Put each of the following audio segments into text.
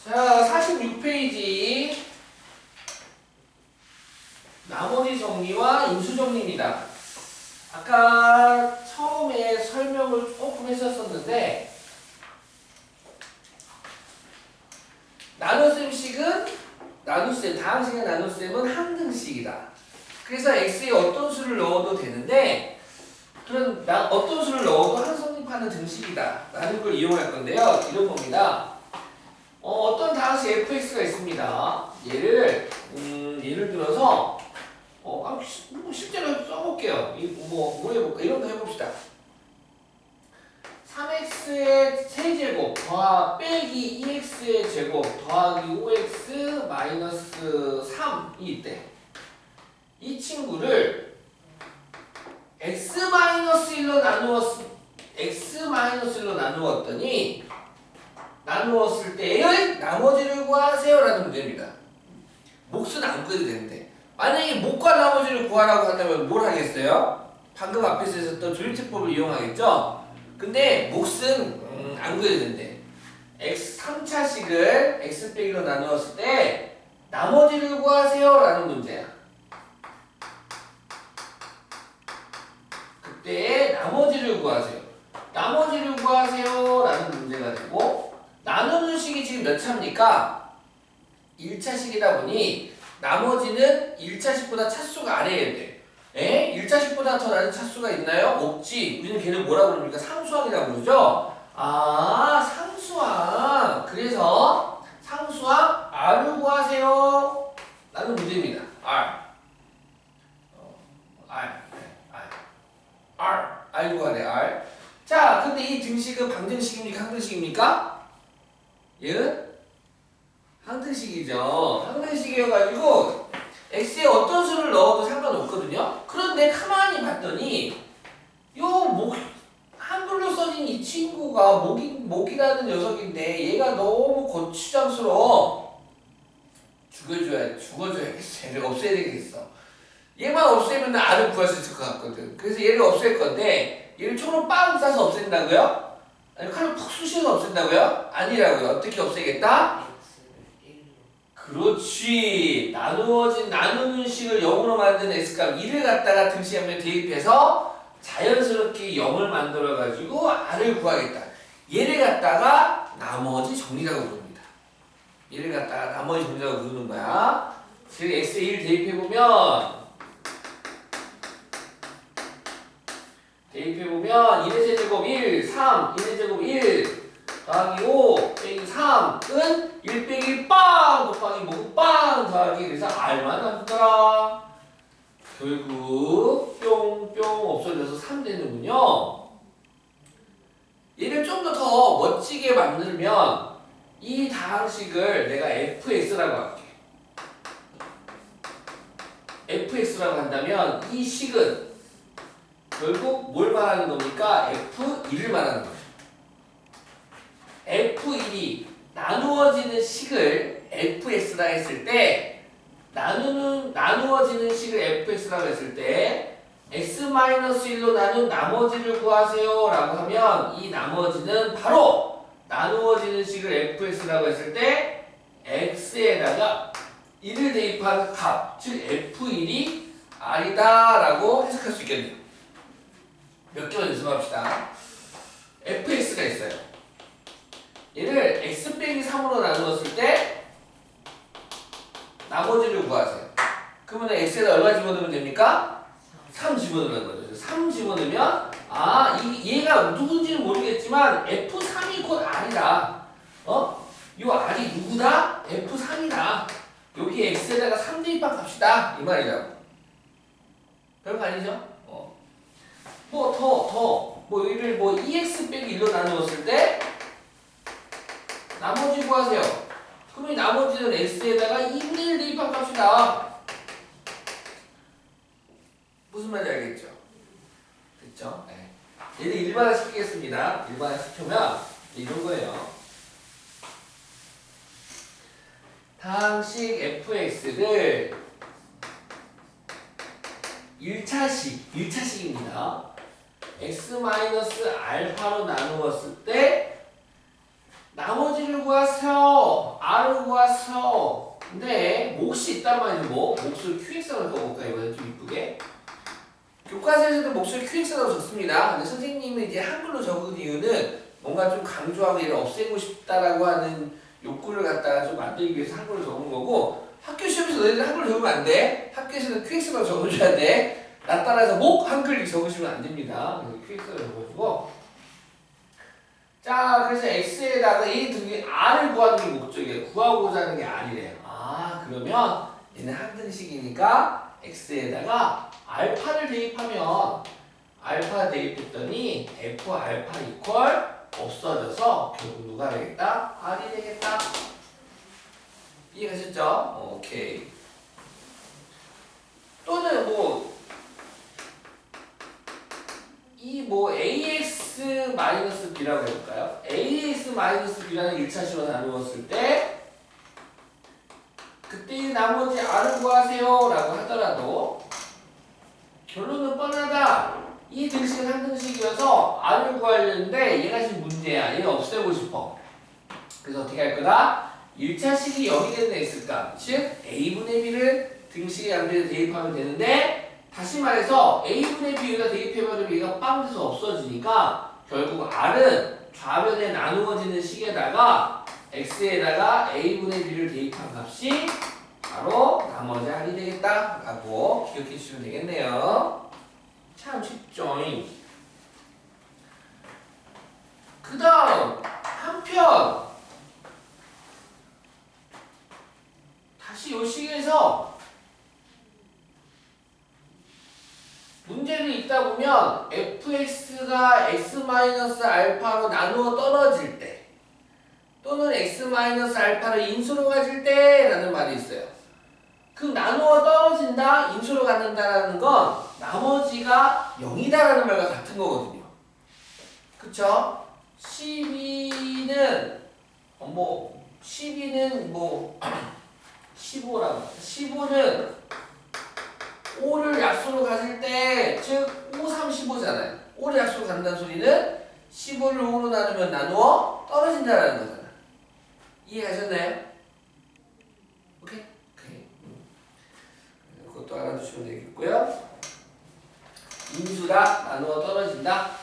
자, 46페이지 나머지 정리와 인수 정리입니다. 아까 처음에 설명을 조금 했었는데 나눗셈식은 다항식의 나눗셈은 항등식이다. 그래서 x에 어떤 수를 넣어도 되는데 그런 어떤 수를 넣어도 항성립하는 등식이다 라는 걸 이용할 건데요. 이런 겁니다. 어떤 다항식 fx가 있습니다. 예를 들어서 실제로 써볼게요. 뭐 해볼까? 이런 거 해봅시다. 3x의 세제곱 빼기 2x의 제곱 더하기 5x 마이너스 3이 있대. 이 친구를 x-1로 나누었더니 나누었을 때의 나머지를 구하세요 라는 문제입니다. 몫은 안 구해도 되는데 만약에 몫과 나머지를 구하라고 한다면 뭘 하겠어요? 방금 앞에서 했었던 조율책법을 이용하겠죠? 근데 몫은 안 구해도 된대. 3차식을 x 빼기로 나누었을 때 나머지를 구하세요 라는 문제야. 그때 나머지를 구하세요. 나머지를 구하세요 라는 문제가 되고 나누는 식이 지금 몇 차입니까? 1차식이다 보니 나머지는 1차식보다 차수가 아래에 돼. 1차식보다 더 낮은 차수가 있나요? 없지. 우리는 걔를 뭐라고 부릅니까? 상수항이라고 그러죠? 상수항. 그래서 상수항 R을 구하세요 라는 문제입니다. R 구하래. R. 자, 근데 이 등식은 방정식입니까? 항등식입니까? 얘는 항등식이죠. 항등식이어가지고 x에 어떤 수를 넣어도 상관없거든요. 그런데 가만히 봤더니 한글로 써진 이 친구가 목이라는 녀석인데 얘가 너무 고추장스러워. 죽어줘야겠어. 얘를 없애야 되겠어. 얘만 없애면 R을 구할 수 있을 것 같거든. 그래서 얘를 없앨 건데 얘를 총으로 빵 쏴서 없앤다고요? 아니 칼로 푹 쑤셔서 없앤다고요? 아니라고요. 어떻게 없애겠다? 그렇지. 나누는 식을 0으로 만든 x값 1을 갖다가 등식하면 대입해서 자연스럽게 0을 만들어가지고 R을 구하겠다. 얘를 갖다가 나머지 정리라고 부릅니다. 얘를 갖다가 나머지 정리라고 부르는 거야. 즉 x에 1 대입해보면 1의 세제곱 1, 3, 1의 제곱 1 더하기 5 빼기 3은 1 빼기 1 빵 곱하기 뭐고 빵 더하기 그래서 R만 남더라. 결국 뿅뿅 없어져서 3 되는군요. 얘를 좀 더 멋지게 만들면 이 다항식을 내가 fx라고 할게. fx라고 한다면 이 식은 결국 뭘 말하는 겁니까? F1을 말하는 거죠. F1이 나누어지는 식을 fx라 했을 때 나누어지는 식을 fx라고 했을 때 x-1로 나눈 나머지를 구하세요 라고 하면 이 나머지는 바로 나누어지는 식을 fx라고 했을 때 x에다가 1을 대입한 값, 즉 f1이 r이다 라고 해석할 수 있겠네요. 몇 개만 연습합시다. fx가 있어요. 얘를 x 빼기 3으로 나누었을 때 나머지를 구하세요. 그러면 x에다 얼마 집어넣으면 됩니까? 3 집어넣는 거죠. 3 집어넣으면 얘가 누군지는 모르겠지만 f3이 곧 r이다. 요 r이 누구다? f3이다. 여기 x에다가 3 대입한 값이다. 이 말이라고. 별거 아니죠? 얘를 2x 빼기 1로 나누었을 때 나머지 구하세요. 그럼 이 나머지는 x에다가 2분의 1 대입한 값이다. 무슨 말인지 알겠죠? 됐죠? 네. 얘를 일반화 시키겠습니다. 일반화 시키면 이런 거예요. 다항식 fx를 1차식입니다. x-알파로 나누었을 때 나머지를 구하세요. 몫이 있단 말이죠. 뭐 몫을 QX로 적어볼까 이번엔 좀 이쁘게. 교과서에서도 몫을 QX로 적습니다. 근데 선생님이 이제 한글로 적은 이유는 뭔가 좀 강조하고 얘를 없애고 싶다라고 하는 욕구를 갖다가 좀 만들기 위해서 한글로 적은 거고, 학교 시험에서 너희들 한글로 적으면 안 돼. 학교에서는 QX로 적어줘야 돼. 나 따라서 목 한글 적으시면 안 됩니다. 그래서 QX로 적어주고. 자, 그래서 X에다가 이 등이 R을 구하는 게 목적이에요. 구하고자 하는 게 R이래요. 아, 그러면 얘는 항등식이니까 X에다가 알파를 대입하면, 알파 대입했더니 F 알파 이퀄 없어져서 결국 누가 되겠다? R이 되겠다. 이해가셨죠? 오케이. 또는 AX-B라고 해볼까요? AX-B라는 1차식으로 나누었을 때 그때 나머지 R을 구하세요 라고 하더라도 결론은 뻔하다. 이 등식은 한 등식이어서 R을 구하려는데 얘가 지금 문제야. 얘를 없애고 싶어. 그래서 어떻게 할 거다? 1차식이 0이 되는 X값, 즉 A분의 B를 등식의 양변에 대입하면 되는데, 다시 말해서 A분의 B에다 대입해버리면 얘가 빵 돼서 없어지니까 결국 R은 좌변에 나누어지는 식에다가 X에다가 A분의 B를 대입한 값이 바로 나머지 R이 되겠다 라고 기억해 주시면 되겠네요. 참 쉽죠? 그 다음 한편 다시 요 식에서 문제를 읽다 보면 fx가 x-알파로 나누어 떨어질 때 또는 x-알파를 인수로 가질 때 라는 말이 있어요. 그 나누어 떨어진다, 인수로 갖는다라는 건 나머지가 0이다라는 말과 같은 거거든요. 그쵸? 12는 15라고. 15는 5를 약수로 가질 때, 즉 5, 3, 15잖아요. 5를 약수로 간다는 소리는 15를 5로 나누면 나누어 떨어진다라는 거잖아. 이해하셨나요? 오케이? 오케이. 그것도 알아두시면 되겠고요. 인수다, 나누어 떨어진다.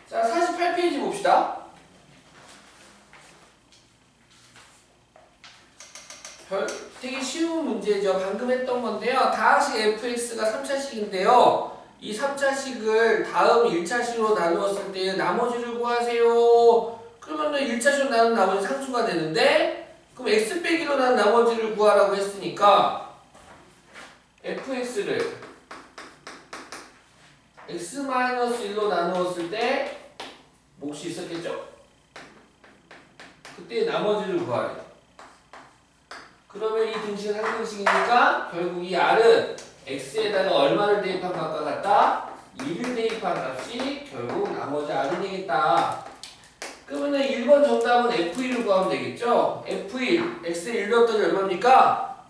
자, 48페이지 봅시다. 되게 쉬운 문제죠. 방금 했던 건데요. 다항식 fx가 3차식인데요. 이 3차식을 다음 1차식으로 나누었을 때 나머지를 구하세요. 그러면 1차식으로 나눈 나머지 상수가 되는데, 그럼 x 빼기로 난 나머지를 구하라고 했으니까 fx를 x-1로 나누었을 때 몫이 있었겠죠? 그때 나머지를 구하래요. 그러면 이 등식은 한 등식이니까 결국 이 R은 X에다가 얼마를 대입한 값과 같다? 1을 대입한 값이 결국 나머지 R이 되겠다. 그러면 1번 정답은 F1을 구하면 되겠죠? F1, X에 1 넣었더니 얼마입니까?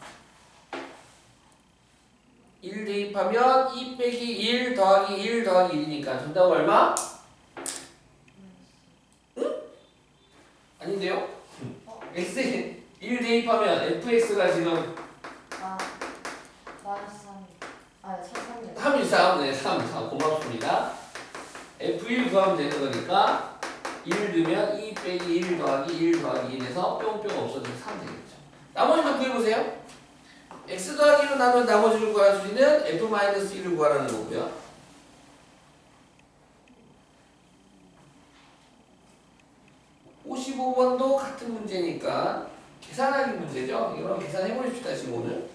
1 대입하면 2 빼기 1 더하기 1 더하기 1이니까 정답은 얼마? 응? 아닌데요? X에 1 대입하면 fx가 지금 마이너스 3. 3 이상, 네, 3 고맙습니다. f1 구하면 되는 거니까 1 넣으면 2 빼기 1 더하기 1 더하기 1에서 뿅뿅 없어져서 3 되겠죠. 나머지도 구해보세요. x 더하기 1로 나누면 나머지를 구하는 소리는 f-1을 구하라는 거고요. 55번도 같은 문제니까 계산하기 문제죠. 이거 계산해보십시다, 지금 오늘.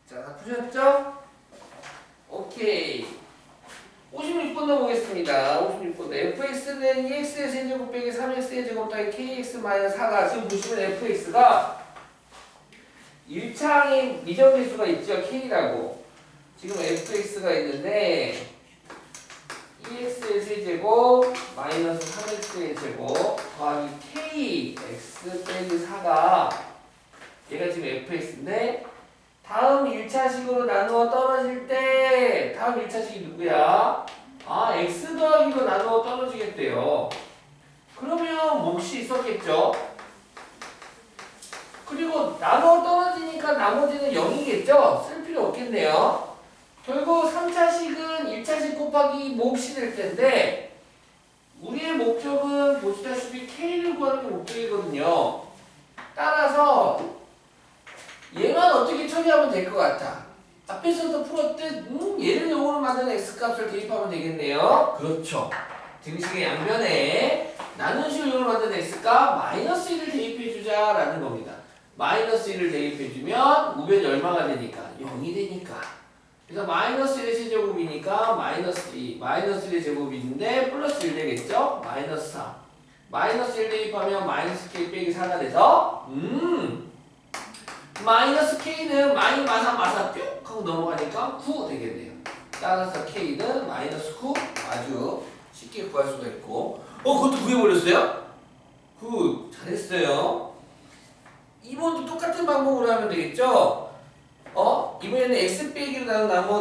자, 다 푸셨죠? 오케이. 56번도 보겠습니다. 56번도 fx는 2x의 세제곱 빼기 3x의 제곱 더하기 kx-4가 지금 보시면 fx가 1차항의 미정계수가 있죠. k라고. 지금 fx가 있는데 2x의 세제곱 마이너스 3x의 제곱 더하기 kx 빼기 4가 얘가 지금 fx인데 다음 1차식으로 나누어 떨어질 때 다음 1차식이 누구야? 아 x 더하기로 나누어 떨어지겠대요. 그러면 몫이 있었겠죠? 그리고 나누어 떨어지니까 나머지는 0이겠죠? 쓸 필요 없겠네요. 결국 3차식은 1차식 곱하기 몫이 될 텐데 우리의 목적은 보시다시피 k를 구하는 게 목적이거든요. 따라서 얘만 어떻게 처리하면 될 것 같아. 앞에서도 풀었듯 얘를 0으로 만든 x값을 대입하면 되겠네요. 그렇죠. 등식의 양변에 나눈식을 0으로 만든 x값 마이너스 1을 대입해주자 라는 겁니다. 마이너스 1을 대입해주면 우변이 얼마가 되니까? 0이 되니까. 그래서 마이너스 1의 세제곱이니까 마이너스 2, 마이너스 1의 제곱인데 플러스 1 되겠죠? 마이너스 3. 마이너스 1 대입하면 마이너스 k 빼기 4가 돼서 마이너스 k는 마사 뿅 하고 넘어가니까 9 되겠네요. 따라서 k는 마이너스 9 아주 쉽게 구할 수가 있고 그것도 구해버렸어요? 잘했어요. 2번도 똑같은 방법으로 하면 되겠죠? 이번에는 x 빼기로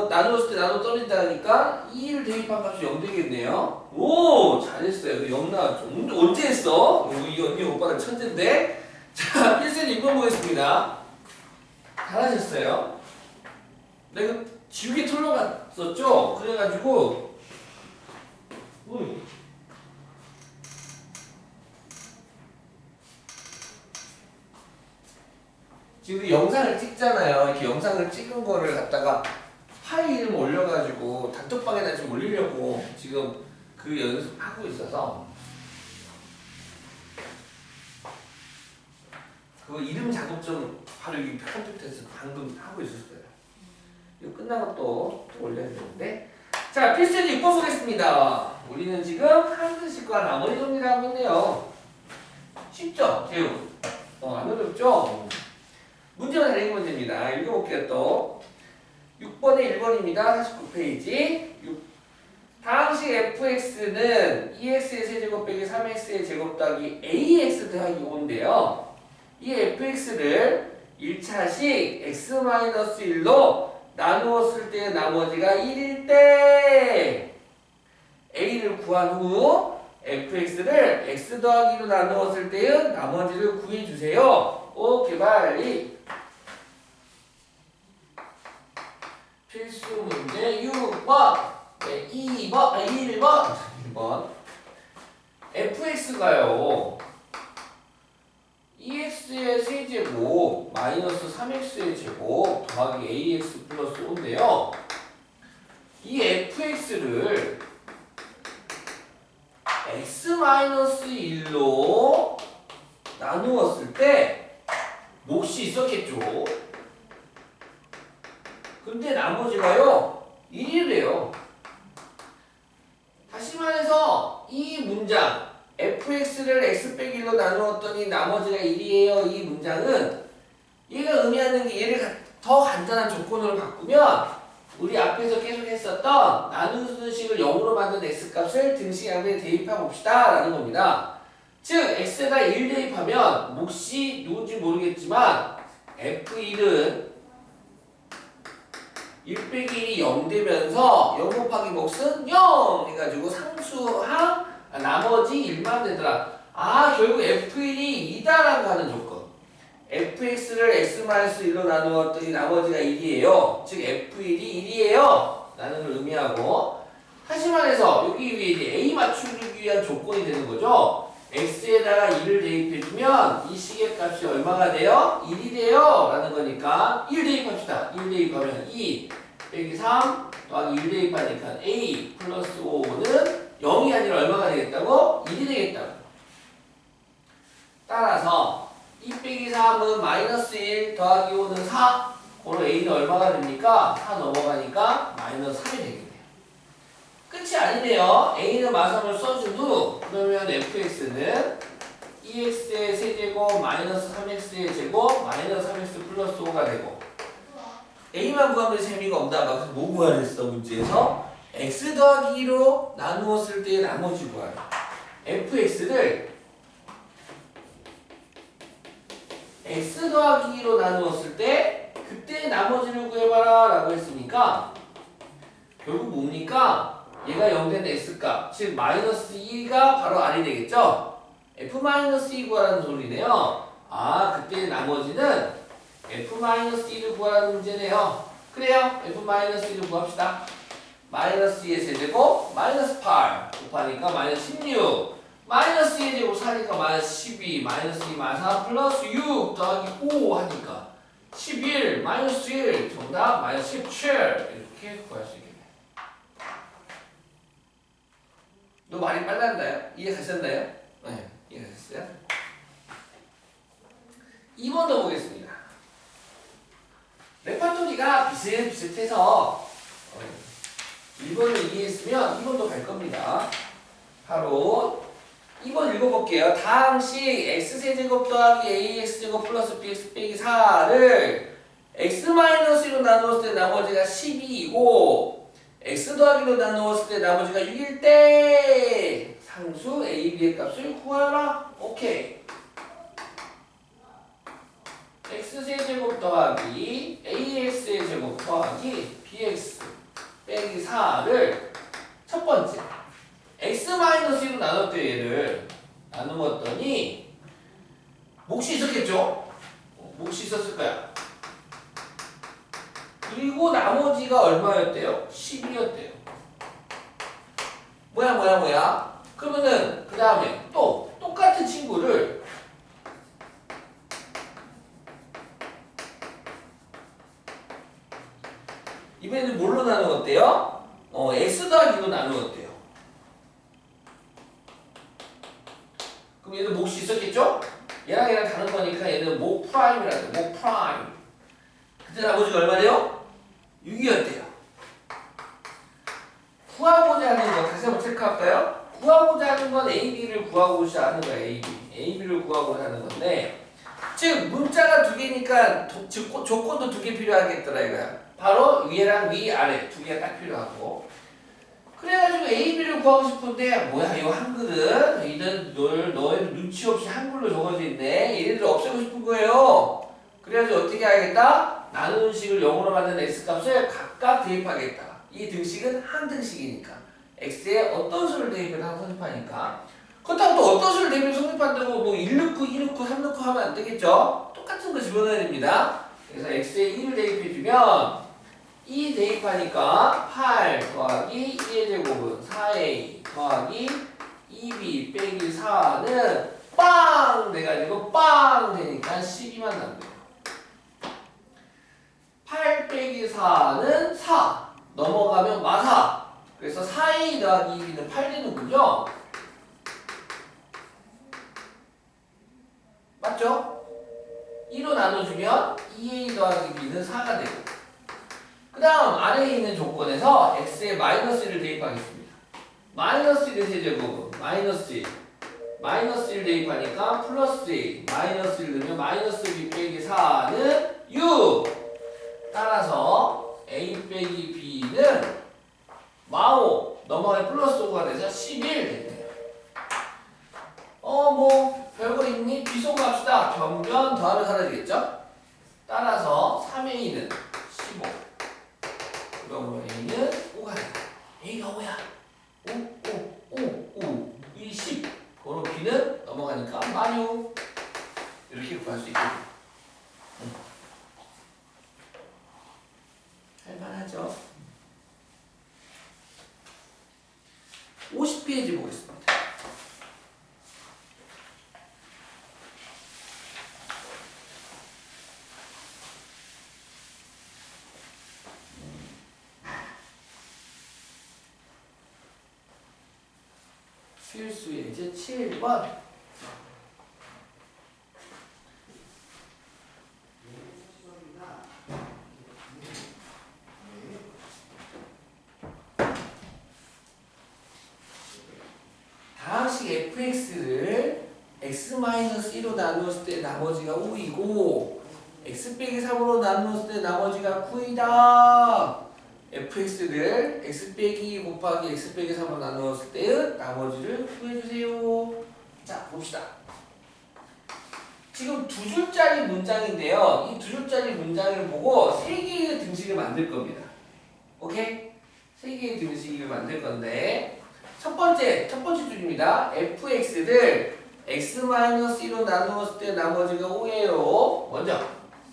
나누었을 때 나눠 떨어진다니까 2를 대입한 값이 0 되겠네요. 오 잘했어요. 0 나왔죠. 언제 했어? 이 언니 오빠는 천재인데. 자 필승 2번 보겠습니다. 잘하셨어요. 내가 지우개 털러 갔었죠? 그래가지고 지금 영상을 찍잖아요. 이렇게 영상을 찍은 거를 갖다가 파일 이름 올려가지고 단톡방에다 좀 올리려고 지금 그 연습하고 있어서 그 이름 작업 좀 바로 이 컴퓨터에서 방금 하고 있었어요. 이거 끝나고 또 올려야 되는데. 자, 필수 6번 보겠습니다. 우리는 지금 한글식과 나머지 정리를 하고 있네요. 쉽죠? 재우? 안 어렵죠? 문제만 잘 읽으면 됩니다. 읽어볼게요 또. 6번에 1번입니다. 49페이지. 다항식 fx는 2x의 세제곱 빼기 3x의 제곱 더하기 ax 더하기 5인데요. 이 fx를 1차식 x-1로 나누었을 때 나머지가 1일 때 a를 구한 후 fx를 x 더하기로 나누었을 때의 나머지를 구해주세요. 오케이 빨리. 필수 문제 6번 1번 fx가요 2x의 세제곱 마이너스 3x의 제곱 더하기 ax 플러스 5인데요. 이 fx를 x-1로 나누었을 때 몫이 있었겠죠. 근데 나머지가요 1이래요. 다시 말해서 이 문장 fx를 x 빼기 1로 나누었더니 나머지가 1이에요. 이 문장은 얘가 의미하는 게 얘를 더 간단한 조건으로 바꾸면 우리 앞에서 계속 했었던 나누는 식을 0으로 만든 x값을 등식 양변에 대입해 봅시다 라는 겁니다. 즉 x에다 1 대입하면 몫이 누군지 모르겠지만 f1은 1 빼기 1이 0 되면서 0 곱하기 몫은 0 해가지고 상수항 나머지 1만 되더라. 결국 f1이 2다라고 하는 조건. fx를 x-1로 나누었더니 나머지가 1이에요. 즉 f1이 1이에요 라는 걸 의미하고, 다시 말해서 여기 위에 이제 a 맞추기 위한 조건이 되는 거죠. x에다가 2를 대입해주면 이 식의 값이 얼마가 돼요? 1이 돼요 라는 거니까 1 대입합시다. 1 대입하면 2 빼기 3 더하기 1 대입하니까 a 플러스 5는 0이 아니라 얼마가 되겠다고? 1이 되겠다고. 따라서 2 빼기 3은 마이너스 1 더하기 5는 4. 그럼 a는 얼마가 됩니까? 4 넘어가니까 마이너스 3이 되겠네요. 끝이 아니네요. a는 마삼을 써준 후 그러면 fx는 2x의 세제곱 마이너스 3x의 제곱 마이너스 3x 플러스 5가 되고 a만 구하면 재미가 없다. 그래서 뭐 구하라 했어 문제에서? x 더하기 2로 나누었을 때 나머지 구하라. fx를 x 더하기 2로 나누었을 때 그때 나머지를 구해봐라 라고 했으니까 결국 뭡니까? 얘가 0된 x값 즉 마이너스 2가 바로 r이 되겠죠? f-2 구하라는 소리네요. 아 그때 나머지는 f-2를 구하라는 문제네요. 그래요. f-2를 구합시다. 마이너스 2의 세제곱 마이너스 8 곱하니까 마이너스 16 마이너스 2의 제곱 4니까 마이너스 12 마이너스 2 마이너스 4 플러스 6 더하기 5 하니까 11 마이너스 1 정답 마이너스 17 이렇게 구할 수 있겠네요. 너 말이 빨랐나요? 이해가셨나요? 네, 이해가셨어요? 2번도 보겠습니다. 레파토리가 비슷비슷해서 1번을 이해했으면 2번도 갈 겁니다. 바로 2번 읽어볼게요. 다항식 x세제곱 더하기 ax제곱 플러스 bx 빼기 4를 x-1로 나누었을 때 나머지가 12이고 x 더하기로 나누었을 때 나머지가 6일 때 상수 a, b의 값을 구하라. 오케이. x세제곱 더하기 ax의 제곱 더하기 bx 빼기 4를 첫 번째 x-1로 나눴대. 얘를 나누었더니 몫이 있었겠죠? 몫이 있었을 거야. 그리고 나머지가 얼마였대요? 12였대요. 뭐야? 그러면은 그 다음에 또 똑같은 친구를 이번에는 뭘로 나누었대요? x 더하기로 나누었대요. 그럼 얘는 몫이 있었겠죠? 얘랑 다른 거니까 얘는 모 프라임이라고 해요. 모 프라임. 그때 나머지가 얼마래요? 6이었대요. 구하고자 하는 거 다시 한번 체크할까요? 구하고자 하는 건 AB를 구하고자 하는 거예요. AB를 구하고자 하는 건데 즉 문자가 두 개니까 조건도 두 개 필요하겠더라 이거야. 바로 위에랑 위아래 두 개가 딱 필요하고 그래가지고 AB를 구하고 싶은데 뭐야 이거 한글은 너희들 눈치 없이 한글로 적어져 있네. 얘네들 없애고 싶은 거예요. 그래가지고 어떻게 하겠다? 나누는 식을 0으로 만든 x값을 각각 대입하겠다. 이 등식은 한 등식이니까 x에 어떤 수를 대입해서 성립하니까 그렇다고 또 어떤 수를 대입해서 성립한다고 뭐 1 넣고 2 넣고 3 넣고 하면 안 되겠죠? 똑같은 거 집어넣어야 됩니다. 그래서 x에 1을 대입해주면 2 대입하니까 8 더하기 2의 제곱은 4a 더하기 2b 빼기 4는 빵! 돼가지고 빵! 되니까 12만 남겨요. 8 빼기 4는 4 넘어가면 마사. 그래서 4a 더하기 2b는 8 되는군요. 맞죠? 2로 나눠주면 2a 더하기 b는 4가 되고 그 다음 아래에 있는 조건에서 x에 마이너스 1을 대입하겠습니다. 마이너스 1의 세제곱은 마이너스 1 마이너스 1 대입하니까 플러스 1 마이너스 1 넣으면 마이너스 b 빼기 4는 6 따라서 a 빼기 b는 마오 넘어가면 플러스 5가 돼서 11 됐네요. 뭐 별거 있니? 비속 합시다. 변변 더하면 사라지겠죠? 따라서 3a는 15 그러면 a는 5가 된다. a가 5야. 5 20 그럼 b는 넘어가니까 16 이렇게 구할 수 있겠네요. 할만하죠? 50페이지 보겠습니다. 필수 예제 7번 fx를 x-1로 나누었을 때 나머지가 5이고 x 빼기 3으로 나누었을 때 나머지가 9이다. fx를 x 빼기 곱하기 x 빼기 3으로 나누었을 때의 나머지를 구해주세요. 자, 봅시다. 지금 두 줄짜리 문장인데요. 이 두 줄짜리 문장을 보고 세 개의 등식을 만들 겁니다. 오케이? 세 개의 등식을 만들 건데 첫 번째 줄입니다. fx를 x-1로 나누었을 때 나머지가 5예요. 먼저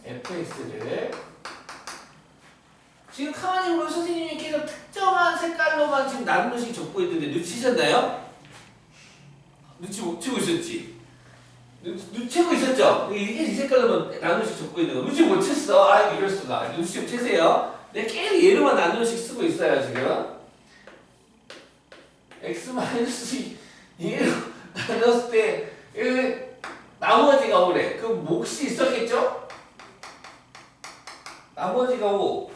fx를 지금 가만히 보면 선생님이 계속 특정한 색깔로만 지금 나누는식 적고 있는데 눈치셨나요? 눈치 못 채고 있었지? 눈치채고 있었죠? 이게 이 색깔로만 나누는식 적고 있는 거 눈치 못 챘어. 아이고 이럴 수가. 눈치 좀 채세요. 내가 계속 얘로만 나누는식 쓰고 있어요 지금. x-2로 나눴을 때 나머지가 5래. 그럼 몫이 있었겠죠? 나머지가 5.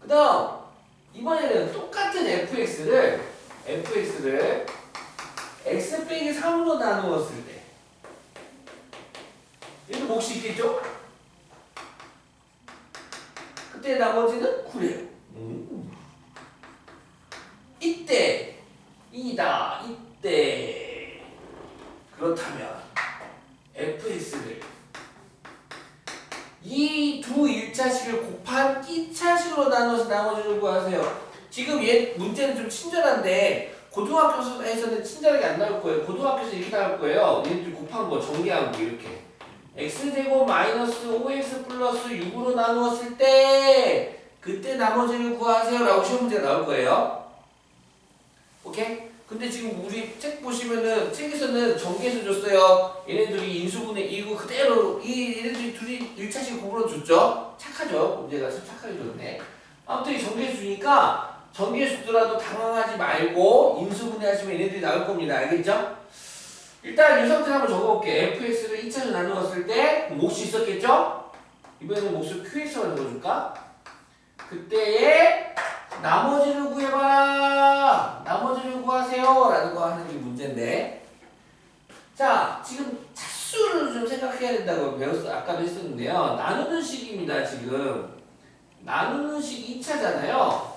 그 다음 이번에는 똑같은 fx를 x 빼기 3으로 나누었을 때 얘도 몫이 있겠죠? 그때 나머지는 9래요. 이때 그렇다면 fx를 이 두 1차식을 곱한 2차식으로 나눠서 나머지를 구하세요. 지금 얘 문제는 좀 친절한데 고등학교에서는 친절하게 안 나올 거예요. 고등학교에서 이렇게 나올 거예요. 얘들 곱한 거 정리한 거 이렇게 x제곱 마이너스 5x 플러스 6으로 나누었을 때 그때 나머지를 구하세요 라고 시험 문제가 나올 거예요. 오케이? 근데 지금 우리 책 보시면은 책에서는 전개해서 줬어요. 얘네들이 인수분해 이거 그대로 얘네들이 둘이 1차식 곱으로 줬죠? 착하죠? 문제가 참 착하게 줬네. 아무튼 전개해 주니까 전개해 주더라도 당황하지 말고 인수분해 하시면 얘네들이 나올 겁니다. 알겠죠? 일단 이 상태를 한번 적어볼게. fx를 2차로 나누었을 때 몫이 있었겠죠? 이번에는 몫을 qx로 적어줄까? 그때의 나머지를 구해봐라. 나머지를 구하세요 라는 거 하는 게 문제인데 자 지금 차수를 좀 생각해야 된다고 아까도 했었는데요. 나누는 식입니다. 지금 나누는 식 2차잖아요.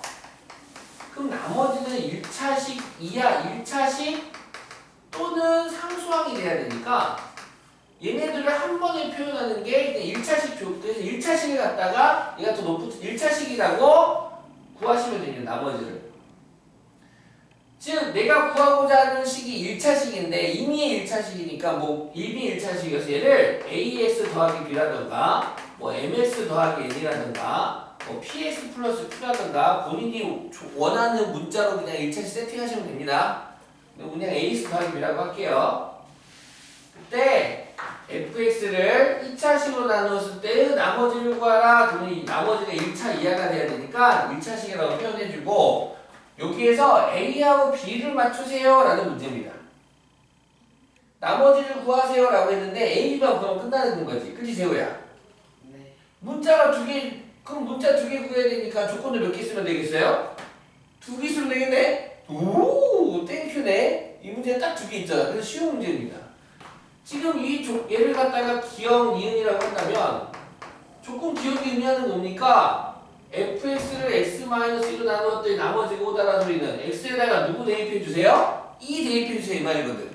그럼 나머지는 1차식 이하 1차식 또는 상수항이 돼야 되니까 얘네들을 한 번에 표현하는 게 1차식 그래서 1차식을 갖다가 얘가 더 높은 1차식이라고 구하시면 됩니다. 나머지를. 즉 내가 구하고자 하는 식이 1차식인데 이미 1차식이니까 뭐 이미 1차식이어서 얘를 AX 더하기 B라든가 뭐 MS 더하기 N이라든가 뭐 PS 플러스 Q라든가 본인이 원하는 문자로 그냥 1차식 세팅하시면 됩니다. 그냥 AX 더하기 B라고 할게요. 그때 fx를 2차식으로 나누었을 때 나머지를 구하라. 그러면 이 나머지가 1차 이하가 돼야 되니까 1차식이라고 표현해주고 여기에서 a하고 b를 맞추세요 라는 문제입니다. 나머지를 구하세요 라고 했는데 a, b만 구하면 끝나는 거지. 그치 재호야? 네. 문자가 두 개, 그럼 문자 두 개 구해야 되니까 조건을 몇 개 쓰면 되겠어요? 두 개 쓰면 되겠네? 오 땡큐네. 이 문제는 딱 두 개 있잖아. 그래서 쉬운 문제입니다. 지금 얘를 갖다가 기억 니은이라고 한다면 조건 기억이 의미하는 뭡니까? fx를 x-1로 나누었더니 나머지가 5다라는 소리는 x에다가 누구 대입해주세요? 2 대입해주세요 이 말이거든.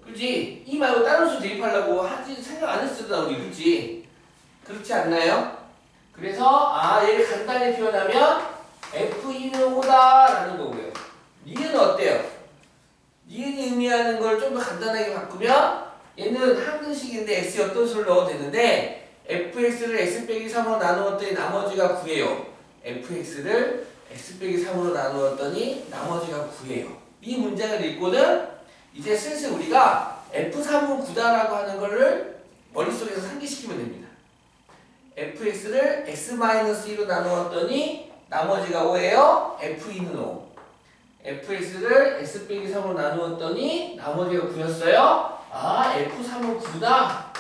그렇지? 이 말고 다른 수 대입하려고 하지 생각 안 했었다 우리. 그렇지? 그렇지 않나요? 그래서 얘를 간단히 표현하면 f2는 5다라는 거고요. 니은은 어때요? 니은이 의미하는 걸 좀 더 간단하게 바꾸면 얘는 항등식인데 x에 어떤 수를 넣어도 되는데 fx를 x 빼기 3으로 나누었더니 나머지가 9예요. fx를 x 빼기 3으로 나누었더니 나머지가 9예요. 이 문장을 읽고는 이제 슬슬 우리가 f3은 9다라고 하는 거를 머릿속에서 상기시키면 됩니다. fx를 x-2로 나누었더니 나머지가 5예요. f2는 5. fx를 x 빼기 3으로 나누었더니 나머지가 9였어요. f3은 9다.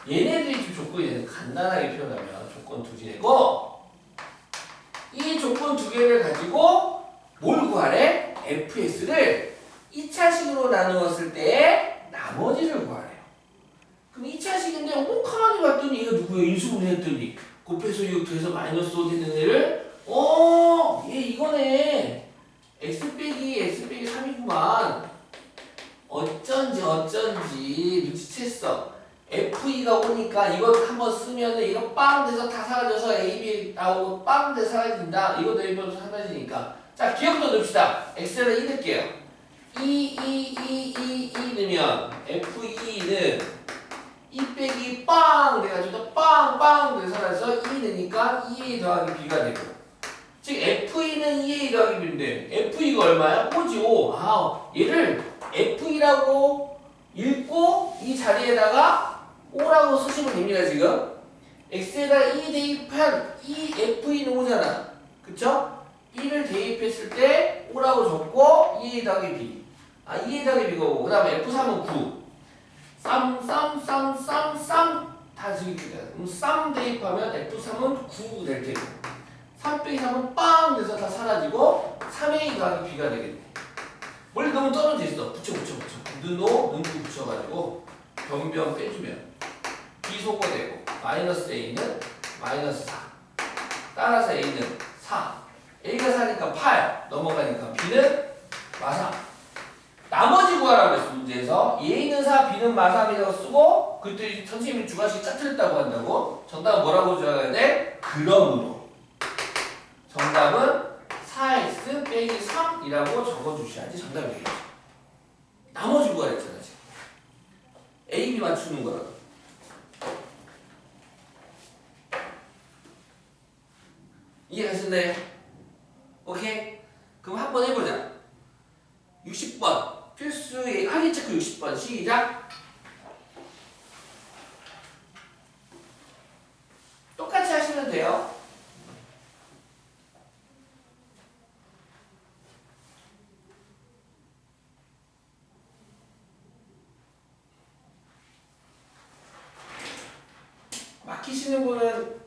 얘네들이 지금 조건이 간단하게 표현하면 조건 두 개고 이 조건 두 개를 가지고 뭘 구하래? fx를 2차식으로 나누었을 때의 나머지를 구하래요. 그럼 2차식인데 가만히 봤더니 얘가 누구예요? 인수분해 했더니 곱해서 6 더해서 마이너스 5 되는 애를 얘 이거네. x 빼기 3이구만. 어쩐지 눈치챘어. FE가 오니까 이거 한번 쓰면은 이거 빵 돼서 다 사라져서 AB 나오고 빵 돼서 사라진다. 이거 내리면서 사라지니까. 자, 기억도 넣읍시다. X에다 2 넣을게요. 2 넣으면 FE는 2 빼기 빵 돼가지고 빵 돼서 사라져서 2 넣으니까 2A 더하기 B가 되고. 즉 FE는 2A 더하기 B인데 FE가 얼마야? 5지 5. 얘를 FE라고 읽고 이 자리에다가 5라고 쓰시면 됩니다. 지금 x에다 2 대입한 이 FE는 5잖아. 그쵸? 1을 대입했을 때 5라고 적고 2a 더하기 b 2a 더하기 b가 5. 그 다음에 F3은 9. 쌈 다 적입니다. 그럼 쌈 대입하면 F3은 9 될 테고 3 빼기 3은 빵 돼서 다 사라지고 3a 더하기 b가 되겠네. 원래 너무 떨어져 있어. 붙여. 눈9 붙여가지고 변 빼주면 b 소거되고 마이너스 a는 마이너스 4. 따라서 a는 4. a가 4니까 8 넘어가니까 b는 마3. 나머지 구하라고 했어. 문제에서 a는 4, b는 마3이라고 쓰고 그때 선생님이 주관식 짜트렸다고 한다고. 정답은 뭐라고 적어야 돼? 그러므로 정답은 4x 빼기 3이라고 적어주셔야지 정답이 되겠죠. 나머지 구하라 했잖아 지금. A, B 맞추는 거라고. 이해하셨나요? 오케이? 그럼 한번 해보자. 60번 필수의 항의 체크 60번 시작. 똑같이 하시면 돼요. 막히시는 분은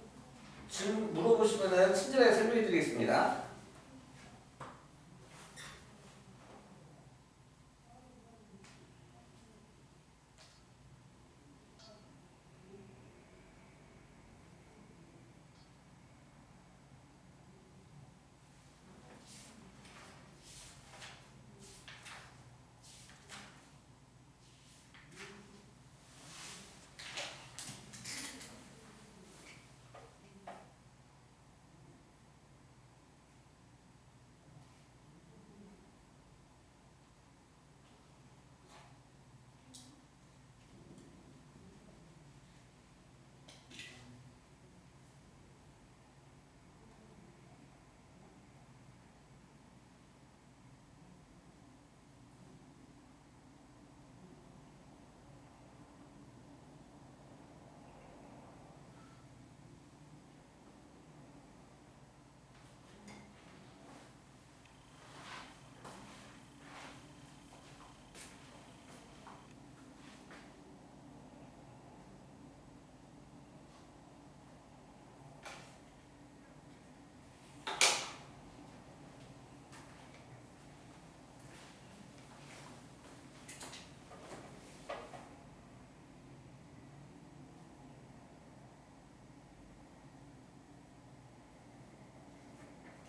지금 물어보시면 친절하게 설명해 드리겠습니다.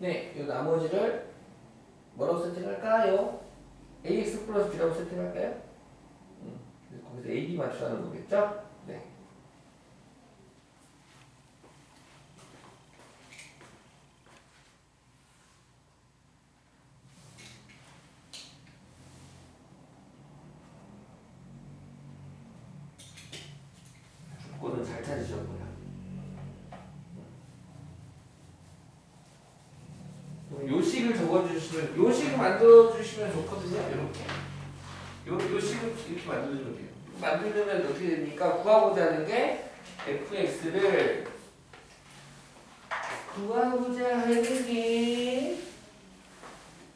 네, 이 나머지를 뭐라고 세팅할까요? ax 플러스 b라고 세팅할까요? 거기서 a, b 맞추라는 거겠죠? 네. 조건은 잘 찾으셨고요. 요식을 적어주시면, 요식을 만들어주시면 좋거든요. 이렇게. 요식을 이렇게 만들어주면 돼요. 만들면 어떻게 됩니까? 구하고자 하는 게 fx를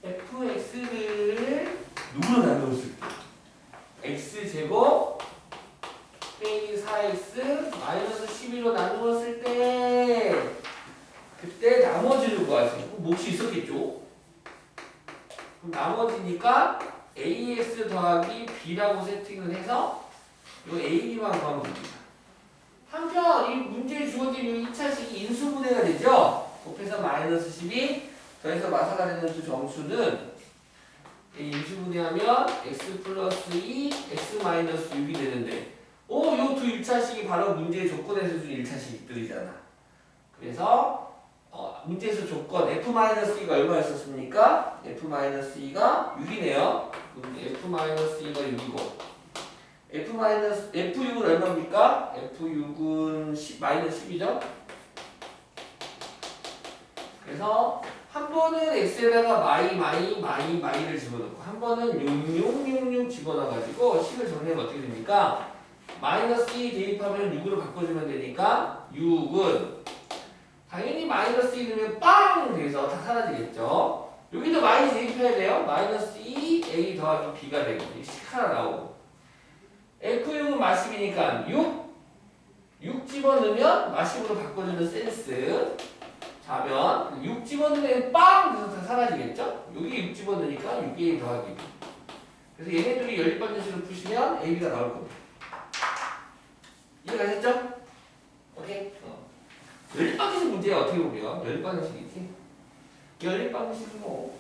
fx를 누구로 나누었을 때 x제곱 빼기 4x 마이너스 11로 나누었을 때 그때 나머지를 구하세요. 몫이 있었겠죠? 그럼 나머지니까 AX 더하기 B라고 세팅을 해서 요 AB만 구하면 됩니다. 한편 이 문제에 주어진 이 2차식이 인수분해가 되죠. 곱해서 마이너스 12 더해서 마사가 되는 두 정수는 이 인수분해하면 x 플러스 2, x 마이너스 6이 되는데 요 두 1차식이 바로 문제의 조건에서 준 1차식들이잖아. 그래서 문제에서 조건 f-2가 얼마였었습니까? f-2가 6이네요. f-2가 6이고 F6은 얼마입니까? F6은 마이너스 10이죠? 그래서 한 번은 X에다가 마이를 집어넣고 한 번은 6666 집어넣어가지고 식을 정리하면 어떻게 됩니까? 마이너스 2 대입하면 6으로 바꿔주면 되니까 6은 당연히 마이너스 2 넣으면 빵! 돼서 다 사라지겠죠? 여기도 마이너스 대입해야 돼요. 마이너스 2 A 더하기 B가 되고 식 하나 나오고 F6은 마십이니까 6 집어넣으면 마십으로 바꿔주는 센스 자면 6 집어넣으면 빵! 그래서 다 사라지겠죠? 여기 6 집어넣으니까 6A 더하기 B 그래서 얘네들이 연립방정식을 푸시면 AB가 나올 겁니다. 이해가셨죠? 오케이? 연립방정식 문제 어떻게 보면 연립방정식이지? 연립방정식은 뭐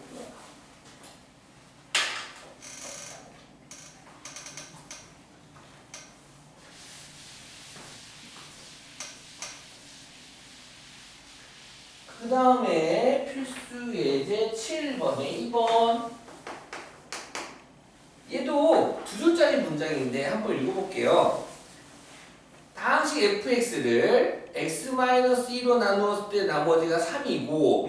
그 다음에 필수 예제 7번에 2번 얘도 두 줄짜리 문장인데 한번 읽어볼게요. 다항식 fx를 x-2로 나누었을 때 나머지가 3이고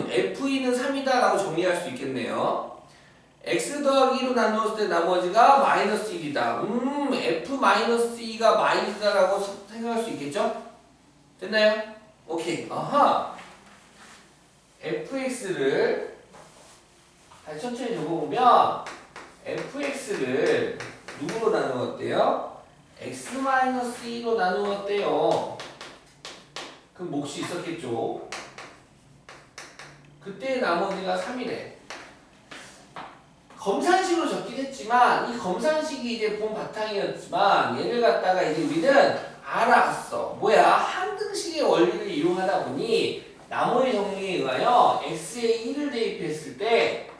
f2는 3이다 라고 정리할 수 있겠네요. x 더하기 2로 나누었을 때 나머지가 마이너스 1이다. f-2가 마이너스다 라고 생각할 수 있겠죠? 됐나요? 오케이. 아하. fx를 다시 천천히 적어보면 fx를 누구로 나누었대요? x-2로 나누었대요. 그럼 몫이 있었겠죠? 그때 나머지가 3이래. 검산식으로 적긴 했지만 이 검산식이 이제 본 바탕이었지만 얘를 갖다가 이제 우리는 알아갔어. 뭐야? 항등식의 원리를 이용하다 보니 나머지 정리에 의하여 x에 1을 대입했을 때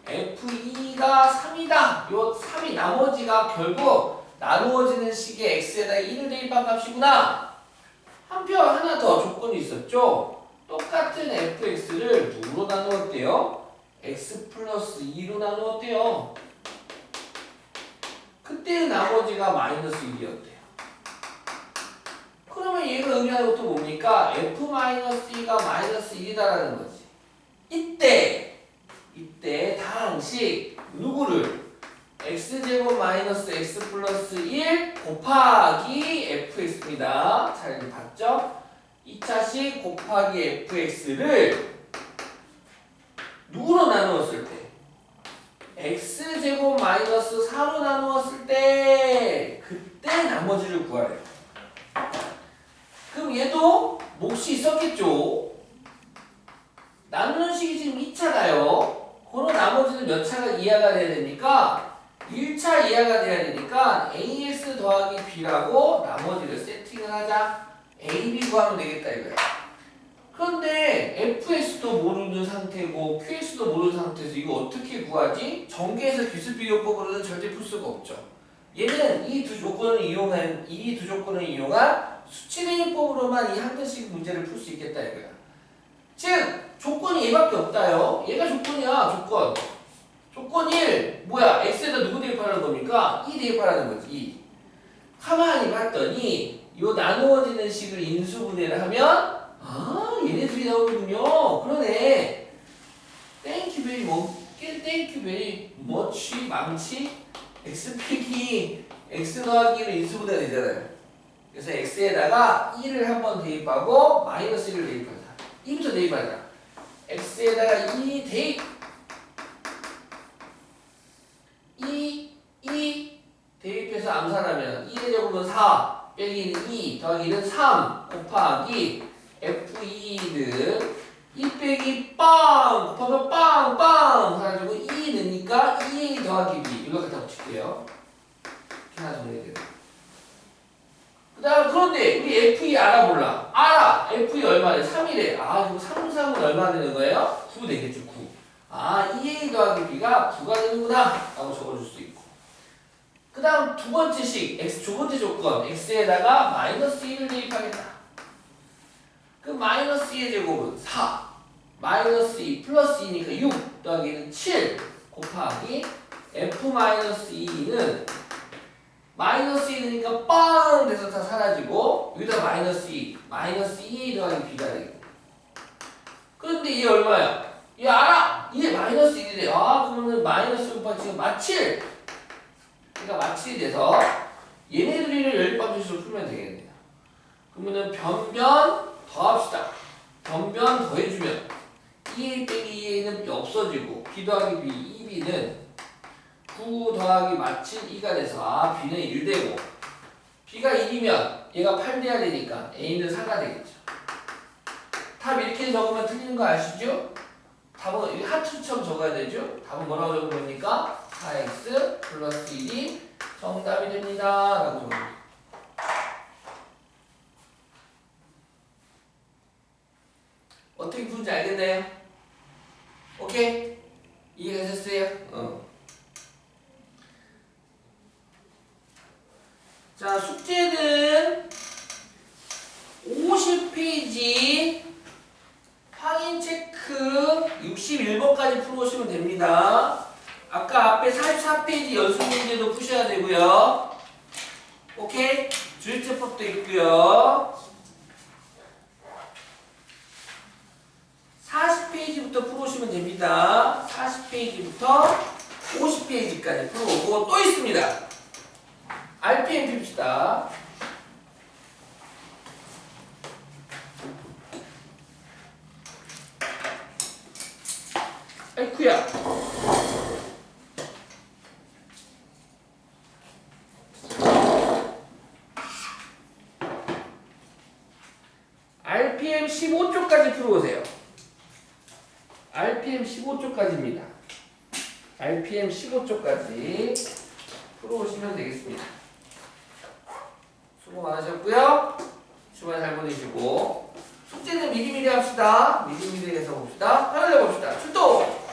f2가 3이다. 요 3이 나머지가 결국 나누어지는 식의 x에다 1을 대입한 값이구나. 한편 하나 더 조건이 있었죠. 똑같은 fx를 누구로 나누었대요? x 플러스 2로 나누었대요. 그때 나머지가 마이너스 1이었대요. 그러면 얘가 의미하는 것도 뭡니까? f-2가 마이너스 1이다라는 거지. 이때 다항식 누구를? x제곱 마이너스 x 플러스 1 곱하기 fx입니다. 잘 봤죠? 2차식 곱하기 fx를 누구로 나누었을 때? x제곱 마이너스 4로 나누었을 때 그때 나머지를 구하래요. 그럼 얘도 몫이 있었겠죠? 나누는 식이 지금 2차가요. 그럼 나머지는 몇 차가 이하가 돼야 되니까 1차 이하가 돼야 되니까 AX 더하기 B라고 나머지를 세팅을 하자. AB 구하면 되겠다 이거야. 그런데 FS도 모르는 상태고 QS도 모르는 상태에서 이거 어떻게 구하지? 전개해서 기술비교법으로는 절대 풀 수가 없죠. 얘는 이 두 조건을 이용한 수치대입법으로만 이 항등식 문제를 풀 수 있겠다 이거야. 즉 조건이 얘밖에 없다요. 얘가 조건이야. 조건 1 뭐야? x에다 누구 대입하라는 겁니까? 2 대입하라는 거지. 2. 가만히 봤더니 요 나누어지는 식을 인수분해를 하면 얘네들이 나오는군요. 그러네. 땡큐 베리 머치 망치 x 빼기 x 더하기 1은 인수분해가 되잖아요. 그래서 x에다가 2를 한번 대입하고 마이너스 1을 대입하자. 2부터 대입하자. x에다가 2 대입 2 대입해서 암산하면 2의 제곱은 4 빼기 2 더하기 1은 3 곱하기 f2는 2 빼기 빵 곱하면 빵빵 해가지고 2 넣으니까 2a 더하기 b 이거 갖다 붙일게요. 이렇게 하나 정리돼요. 그 다음 그런데 우리 F2 알아볼라. 알아. F2 얼마래? 3이래. 아 그럼 3, 3은 얼마 되는 거예요? 9 되겠죠. 9. 아 2a 더하기 b가 9가 되는구나 라고 적어줄 수 있고. 그 다음 두 번째 식 x 두 번째 조건 x에다가 마이너스 1을 대입하겠다. 그 마이너스 2의 제곱은 4 마이너스 2 플러스 2니까 6 더하기는 7 곱하기 f 마이너스 2는 마이너스 2니까 빵 돼서 다 사라지고 여기다 마이너스 2 마이너스 2 더하기 b가 되겠다. 그런데 이게 얼마야? 얘 알아! 이게 마이너스 1이래. 아 그러면 마이너스 6번 지금 마칠 그러니까 마칠이 돼서 얘네들을 열반주식으로 풀면 되겠네요. 그러면은 변변 더합시다. 변변 더해주면 2a 빼기 2a는 없어지고 b 더하기 b 2b는 9 더하기 마칠 2가 돼서 아 b는 1되고 b가 1이면 얘가 8 돼야 되니까 a는 4가 되겠죠. 답 이렇게 적으면 틀리는 거 아시죠? 답은 이렇게 하트처럼 적어야 되죠? 답은 뭐라고 적은 겁니까? 4x 플러스 1이 정답이 됩니다. 라고 적어요. 어떻게 푸는지 알겠나요? 오케이? 이해하셨어요? 자, 숙제는 50페이지 확인 체크 61번까지 풀어오시면 됩니다. 아까 앞에 44페이지 연습 문제도 푸셔야 되고요. 오케이? 주입제법도 있고요. 40페이지부터 풀어오시면 됩니다. 40페이지부터 50페이지까지 풀어오고 또 있습니다. RPM 핍시다. 아이쿠야. RPM 15쪽까지 풀어오세요. RPM 15쪽까지입니다. RPM 15쪽까지 풀어오시면 되겠습니다. 수고 많으셨고요. 주말 잘 보내시고 숙제는 미리미리 합시다. 미리미리 해서 봅시다. 하나 내봅시다. 출동!